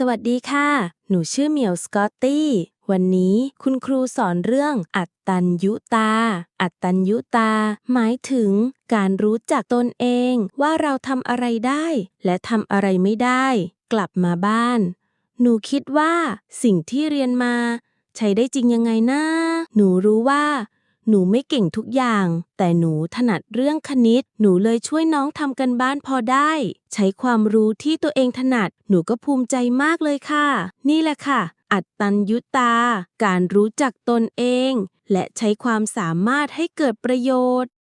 สวัสดีค่ะ หนูชื่อเหมียวสกอตตี้ วันนี้คุณครูสอนเรื่องอัตตัญญุตา อัตตัญญุตา หมายถึงการรู้จักตนเองว่าเราทำอะไรได้และทำอะไรไม่ได้ กลับมาบ้าน หนูคิดว่าสิ่งที่เรียนมาใช้ได้จริงยังไงนะ หนูรู้ว่าหนูไม่เก่งทุกอย่าง แต่หนูถนัดเรื่องคณิต หนูเลยช่วยน้องทำกันบ้านพอได้ ใช้ความรู้ที่ตัวเองถนัด หนูก็ภูมิใจมากเลยค่ะ นี่แหละค่ะ อัตตัญญุตา การรู้จักตนเอง และใช้ความสามารถให้เกิดประโยชน์